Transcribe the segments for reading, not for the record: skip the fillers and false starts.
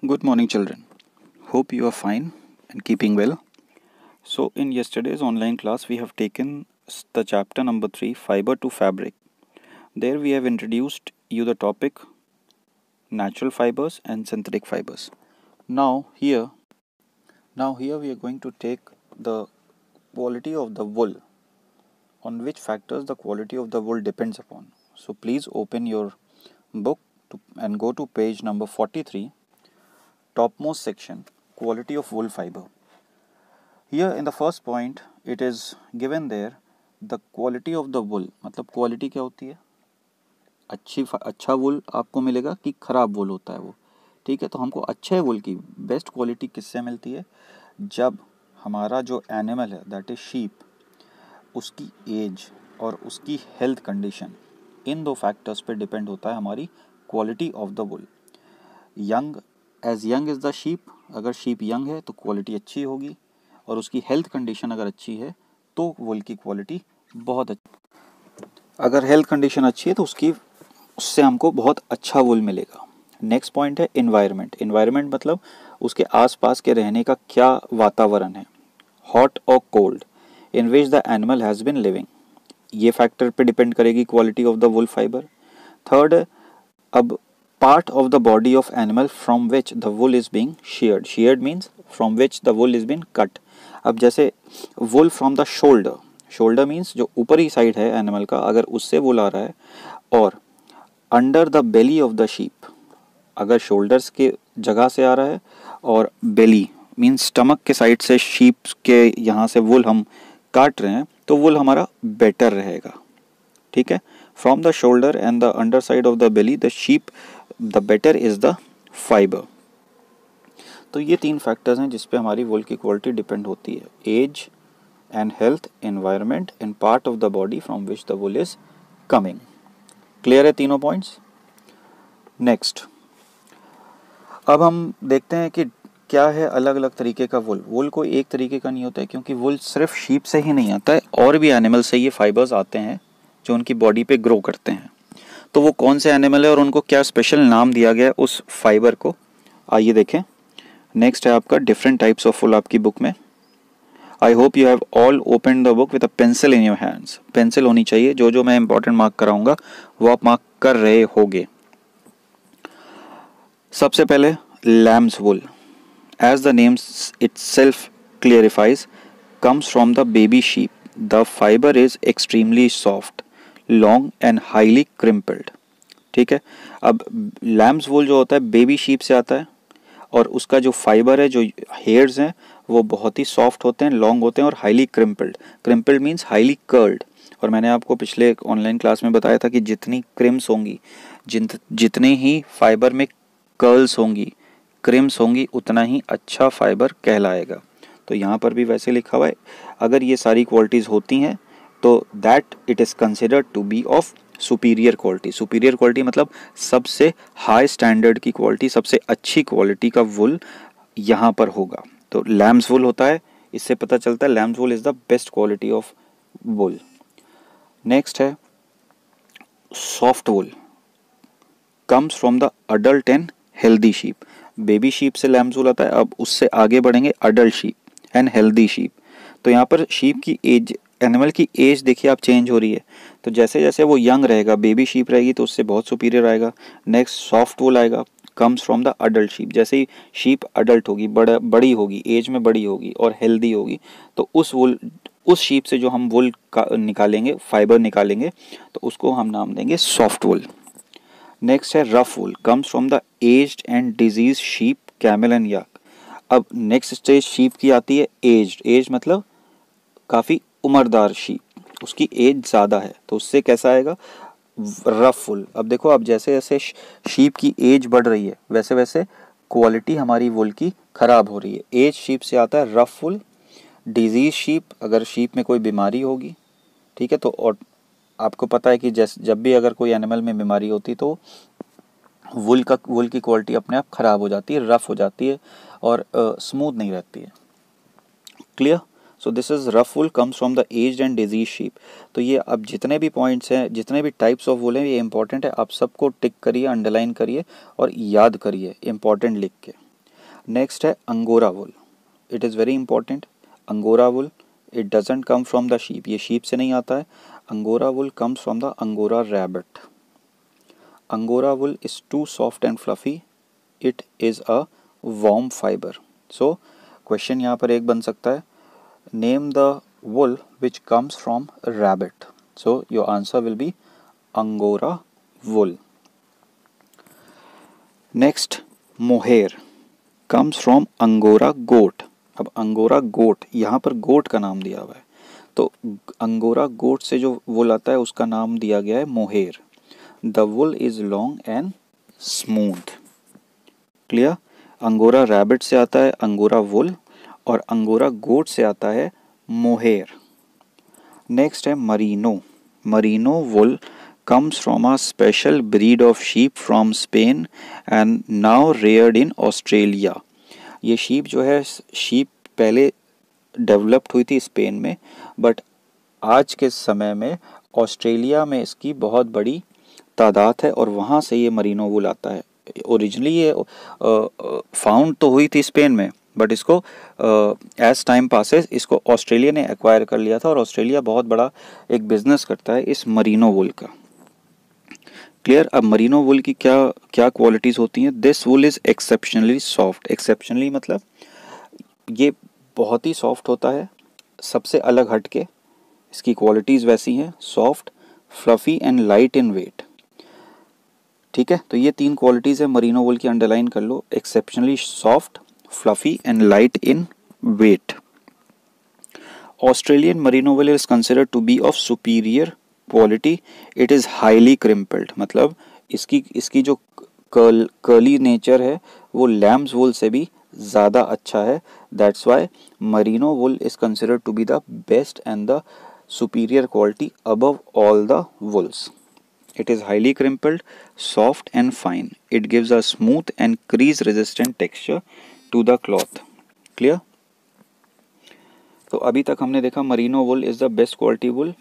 Good morning, children. Hope you are fine and keeping well. So, in yesterday's online class, we have taken the chapter number 3, Fiber to Fabric. There, we have introduced you the topic natural fibers and synthetic fibers. Now, here we are going to take the quality of the wool, on which factors the quality of the wool depends upon. So, please open your book and go to page number 43. Topmost section, quality of wool fiber. Here in the first point it is given there the quality of the wool. मतलब quality क्या होती है, अच्छा वुल आपको मिलेगा कि खराब वुल होता है वो, ठीक है। तो हमको अच्छे वुल की बेस्ट क्वालिटी किससे मिलती है, जब हमारा जो एनिमल है दैट इज शीप, उसकी एज और उसकी हेल्थ कंडीशन, इन दो फैक्टर्स पे डिपेंड होता है हमारी quality of the wool. Young is the sheep, अगर शीप यंग है तो क्वालिटी अच्छी होगी, और उसकी हेल्थ कंडीशन अगर अच्छी है तो वुल की क्वालिटी बहुत अच्छी। अगर हेल्थ कंडीशन अच्छी है तो उससे हमको बहुत अच्छा वुल मिलेगा। नेक्स्ट पॉइंट है इन्वायरमेंट। इन्वायरमेंट मतलब उसके आसपास के रहने का क्या वातावरण है, हॉट और cold, in which the animal has been living, ये फैक्टर पे डिपेंड करेगी quality of the wool fibre. Third, अब part of the body of animal from which the wool is being sheared. Sheared means from which the wool is being cut. अब जैसे wool from the shoulder, shoulder means जो ऊपरी side है animal का, अगर उससे wool आ रहा है, और under the belly of the sheep, अगर shoulders के जगह से आ रहा है, और belly means stomach के साइड से sheep के यहाँ से wool हम काट रहे हैं, तो wool हमारा better रहेगा, ठीक है। From the shoulder and the underside of the belly, the sheep, the better is the fiber. तो ये तीन फैक्टर्स हैं जिस पे हमारी वुल की क्वालिटी डिपेंड होती है, age and health, environment and part of the body from which the wool is coming. Clear है तीनों पॉइंट्स। नेक्स्ट, अब हम देखते हैं कि क्या है अलग अलग तरीके का वुल। वुल कोई एक तरीके का नहीं होता है, क्योंकि वुल सिर्फ शीप से ही नहीं आता है, और भी एनिमल से ये फाइबर्स आते हैं जो उनकी बॉडी पे ग्रो करते हैं। तो वो कौन से एनिमल है और उनको क्या स्पेशल नाम दिया गया है उस फाइबर को, आइए देखें। नेक्स्ट है आपका डिफरेंट टाइप्स ऑफ वुल आपकी बुक में। I hope you have all open the book with a pencil in your hands. Pencil होनी चाहिए, जो मैं इंपॉर्टेंट मार्क कराऊंगा वो आप मार्क कर रहे होगे। सबसे पहले lamb's wool, as the name itself clarifies, comes from the baby sheep. The fiber is extremely soft, long and highly crimpled. ठीक है। अब लैम्स वुल जो होता है बेबी शीप से आता है, और उसका जो फाइबर है, जो हेयर्स हैं, वो बहुत ही सॉफ्ट होते हैं, लॉन्ग होते हैं और highly crimpled. Crimpled means highly curled. और मैंने आपको पिछले ऑनलाइन क्लास में बताया था कि जितनी क्रिम्स होंगी, जितने ही फाइबर में कर्ल्स होंगी, क्रिम्स होंगी, उतना ही अच्छा फाइबर कहलाएगा। तो यहाँ पर भी वैसे लिखा हुआ है, अगर ये सारी क्वालिटीज़ होती हैं तो that it is considered to be of superior quality. Superior quality मतलब सबसे हाई स्टैंडर्ड की क्वालिटी, सबसे अच्छी क्वालिटी का वुल यहाँ पर होगा। तो लैम्स वुल होता है, इससे पता चलता है lamb's wool is the best quality of wool. Next है soft wool, comes from the adult and healthy sheep. Baby sheep से लैम्स वुल आता है, अब उससे आगे बढ़ेंगे adult sheep and healthy sheep. तो यहाँ पर शीप की एज, एनिमल की एज देखिए आप चेंज हो रही है। तो जैसे जैसे वो यंग रहेगा, बेबी शीप रहेगी तो उससे बहुत सुपीरियर आएगा। नेक्स्ट सॉफ्ट वुल आएगा, comes from the adult sheep. जैसे ही शीप अडल्ट होगी, बड़ी होगी, एज में बड़ी होगी और हेल्दी होगी, तो उस शीप से जो हम वुल निकालेंगे, फाइबर निकालेंगे, तो उसको हम नाम देंगे सॉफ्ट वुल। नेक्स्ट है rough wool, comes from the aged and disease sheep, camel and yak. अब नेक्स्ट स्टेज शीप की आती है एज। एज मतलब काफ़ी उम्रदार शीप, उसकी एज ज़्यादा है, तो उससे कैसा आएगा रफ वुल। अब देखो, अब जैसे जैसे शीप की एज बढ़ रही है, वैसे वैसे क्वालिटी हमारी वुल की ख़राब हो रही है। एज शीप से आता है रफ वुल। डिजीज शीप, अगर शीप में कोई बीमारी होगी, ठीक है, तो और आपको पता है कि जब भी अगर कोई एनिमल में बीमारी होती तो वुल की क्वालिटी अपने आप ख़राब हो जाती है, रफ़ हो जाती है और स्मूथ नहीं रहती है। Clear. So this is rough wool, comes from the aged and disease sheep. तो ये अब जितने भी पॉइंट्स हैं, जितने भी टाइप्स ऑफ वुल हैं, ये इंपॉर्टेंट है, आप सबको टिक करिए, अंडरलाइन करिए और याद करिए इंपॉर्टेंट लिख के। नेक्स्ट है angora wool, it is very important. Angora wool it doesn't come from the sheep, ये शीप से नहीं आता है। Angora wool comes from the angora rabbit. Angora wool is too soft and fluffy, it is a warm fibre. So question यहाँ पर एक बन सकता है, name the wool which comes from rabbit. So your answer will be Angora wool. Next, mohair comes from Angora goat. अब angora गोट, यहाँ पर गोट का नाम दिया हुआ है, तो अंगोरा गोट से जो वुल आता है उसका नाम दिया गया है mohair. The wool is long and smooth. Clear? Angora rabbit से आता है अंगोरा वुल और अंगोरा गोट से आता है मोहेर। नेक्स्ट है merino. Merino wool comes from a special breed of sheep from Spain and now reared in Australia. ये sheep जो है, sheep पहले डेवलप्ड हुई थी स्पेन में, बट आज के समय में ऑस्ट्रेलिया में इसकी बहुत बड़ी तादाद है और वहाँ से ये मरीनो वुल आता है। ओरिजिनली ये फाउंड तो हुई थी स्पेन में, बट इसको एज टाइम पासेस इसको ऑस्ट्रेलिया ने एक्वायर कर लिया था और ऑस्ट्रेलिया बहुत बड़ा एक बिजनेस करता है इस मरीनो वुल का। क्लियर? अब मरीनो वुल की क्या क्या क्वालिटीज़ होती हैं? This wool is exceptionally soft. Exceptionally मतलब ये बहुत ही सॉफ्ट होता है, सबसे अलग हट के इसकी क्वालिटीज़ वैसी हैं, soft, fluffy and light in weight. ठीक है, तो ये तीन क्वालिटीज़ है मरीनो वुल की, अंडरलाइन कर लो, exceptionally soft, fluffy and light in weight. Australian merino wool is considered to be of superior quality, it is highly crimpled, मतलब इसकी जो कर्ली नेचर है वो लैम्स वुल से भी ज़्यादा अच्छा है। That's why merino wool is considered to be the best and the superior quality above all the wools. It is highly crimpled, soft and fine. It gives a smooth and crease resistant texture to the cloth. Clear? तो अभी तक हमने देखा merino wool is the best quality wool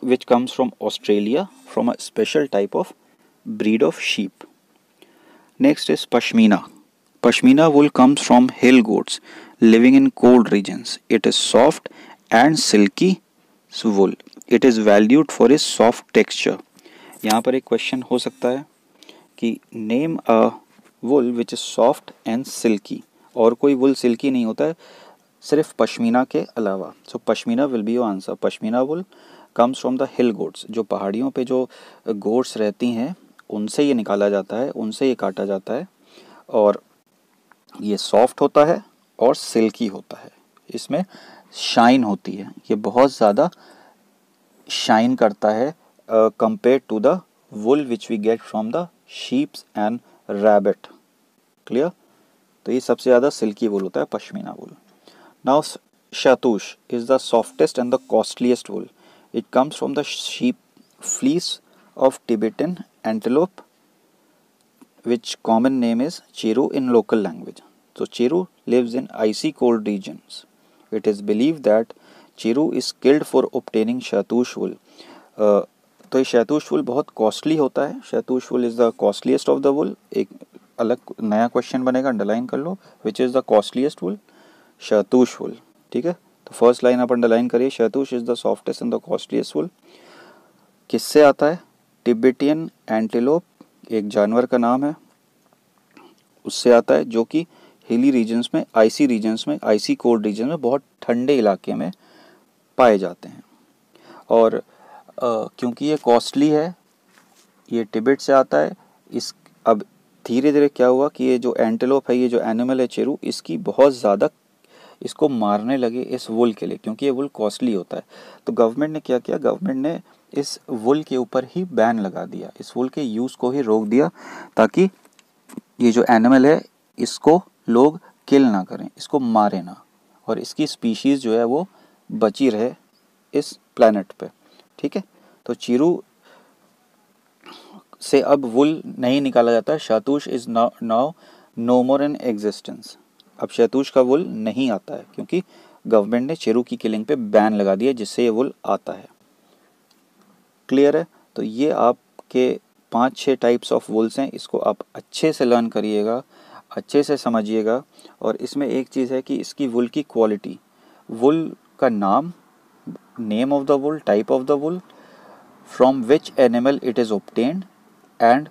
which comes from Australia from a special type of breed of sheep. Next is Pashmina. Pashmina wool comes from hill goats living in cold regions. It is soft and silky wool. It is valued for its soft texture. यहाँ पर एक question हो सकता है कि name a wool which is soft and silky, और कोई वुल silkie नहीं होता है सिर्फ पश्मीना के अलावा। So pashmina will be your answer. Pashmina wool comes from the hill goats, जो पहाड़ियों पे जो गोट्स रहती हैं उनसे ये निकाला जाता है, उनसे ये काटा जाता है, और ये सॉफ्ट होता है और सिल्की होता है। इसमें शाइन होती है, ये बहुत ज़्यादा शाइन करता है compare to the wool which we get from the sheeps and rabbit. Clear? तो ये सबसे ज़्यादा सिल्की वुल होता है pashmina wool. Now shahtoosh is the softest and the costliest wool. It comes from the sheep fleece of Tibetan antelope which common name is Chiru in local language. So Chiru lives in icy cold regions. It is believed that Chiru is killed for obtaining Shatush wool. तो ये शैतूश वुल बहुत costly होता है। Shahtoosh wool is the costliest of the wool. एक अलग नया question बनेगा, underline कर लो, which is the costliest wool? Shahtoosh wool. ठीक है, तो फर्स्ट लाइन आप अंडरलाइन करिए, shahtoosh is the softest and the costliest wool. किससे आता है? टिबेटियन एंटीलोप एक जानवर का नाम है, उससे आता है, जो कि हिली रीजन्स में, आइसी रीजन्स में, आइसी कोल्ड रीजन में, बहुत ठंडे इलाके में पाए जाते हैं। और क्योंकि ये कॉस्टली है, ये टिबेट से आता है। इस अब धीरे धीरे क्या हुआ कि ये जो एंटेलोप है, ये जो एनिमल है चिरू, इसकी बहुत ज़्यादा इसको मारने लगे इस वुल के लिए, क्योंकि ये वुल कॉस्टली होता है। तो गवर्नमेंट ने क्या किया? गवर्नमेंट ने इस वुल के ऊपर ही बैन लगा दिया, इस वुल के यूज़ को ही रोक दिया, ताकि ये जो एनिमल है इसको लोग किल ना करें, इसको मारे ना, और इसकी स्पीशीज़ जो है वो बची रहे इस प्लैनेट पे। ठीक है, तो चिरू से अब वुल नहीं निकाला जाता। Shahtoosh is now no more in existence. अब शैतूश का वुल नहीं आता है, क्योंकि गवर्नमेंट ने चिरू की किलिंग पे बैन लगा दिया, जिससे ये वुल आता है। क्लियर है? तो ये आपके 5-6 टाइप्स ऑफ वुल्स हैं, इसको आप अच्छे से लर्न करिएगा, अच्छे से समझिएगा। और इसमें एक चीज़ है कि इसकी वुल की क्वालिटी, वुल का नाम, name of the wool, type of the wool, from which animal it is obtained, and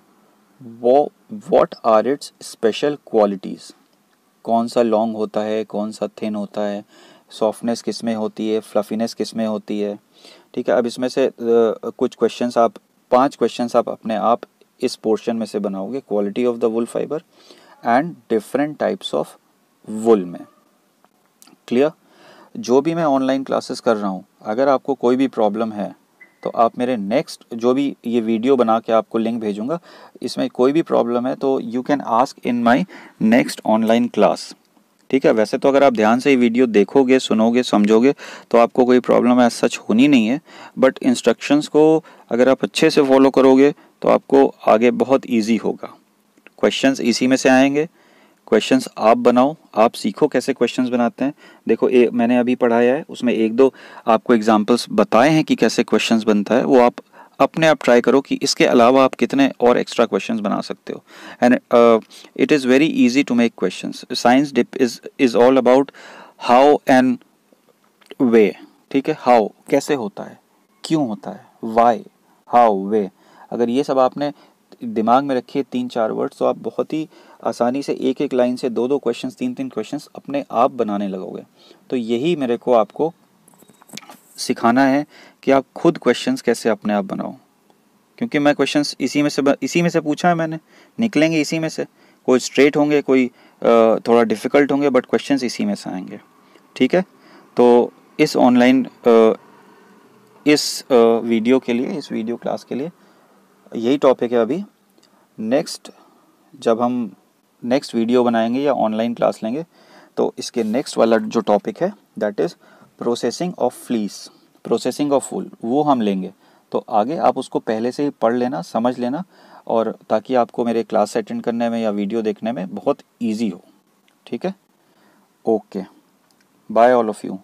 what are its special qualities. कौन सा लॉन्ग होता है, कौन सा थिन होता है, सॉफ्टनेस किस में होती है, फ्लफीनेस किस में होती है। ठीक है, अब इसमें से कुछ क्वेश्चंस आप 5 क्वेश्चंस आप अपने आप इस पोर्शन में से बनाओगे, quality of the wool fibre and different types of wool में। क्लियर? जो भी मैं ऑनलाइन क्लासेस कर रहा हूँ, अगर आपको कोई भी प्रॉब्लम है तो आप मेरे नेक्स्ट जो भी ये वीडियो बना के आपको लिंक भेजूंगा, इसमें कोई भी प्रॉब्लम है तो you can ask in my next online class. ठीक है, वैसे तो अगर आप ध्यान से ये वीडियो देखोगे, सुनोगे, समझोगे तो आपको कोई प्रॉब्लम ऐसा सच होनी नहीं है, बट इंस्ट्रक्शंस को अगर आप अच्छे से फॉलो करोगे तो आपको आगे बहुत ईजी होगा। क्वेश्चंस इसी में से आएंगे, क्वेश्चंस आप बनाओ, आप सीखो कैसे क्वेश्चंस बनाते हैं। देखो मैंने अभी पढ़ाया है, उसमें 1-2 आपको एग्जांपल्स बताए हैं कि कैसे क्वेश्चंस बनता है, वो आप अपने आप ट्राई करो कि इसके अलावा आप कितने और एक्स्ट्रा क्वेश्चंस बना सकते हो। And it is very easy to make questions. Science dip is all about how and way. ठीक है, हाउ कैसे होता है, क्यों होता है, वाई, हाउ, वे। अगर ये सब आपने दिमाग में रखिए 3-4 वर्ड्स, तो आप बहुत ही आसानी से एक एक लाइन से 2-2 क्वेश्चंस, 3-3 क्वेश्चंस अपने आप बनाने लगोगे। तो यही मेरे को आपको सिखाना है कि आप खुद क्वेश्चंस कैसे अपने आप बनाओ, क्योंकि मैं क्वेश्चंस इसी में से पूछा है मैंने, निकलेंगे इसी में से। कोई स्ट्रेट होंगे, कोई थोड़ा डिफ़िकल्ट होंगे, बट क्वेश्चंस इसी में से आएंगे। ठीक है, तो इस ऑनलाइन इस वीडियो के लिए, इस वीडियो क्लास के लिए यही टॉपिक है अभी। नेक्स्ट जब हम नेक्स्ट वीडियो बनाएंगे या ऑनलाइन क्लास लेंगे तो इसके नेक्स्ट वाला जो टॉपिक है that is processing of fleece, processing of wool, वो हम लेंगे। तो आगे आप उसको पहले से ही पढ़ लेना, समझ लेना, और ताकि आपको मेरे क्लास अटेंड करने में या वीडियो देखने में बहुत ईजी हो। ठीक है, okay, bye all of you.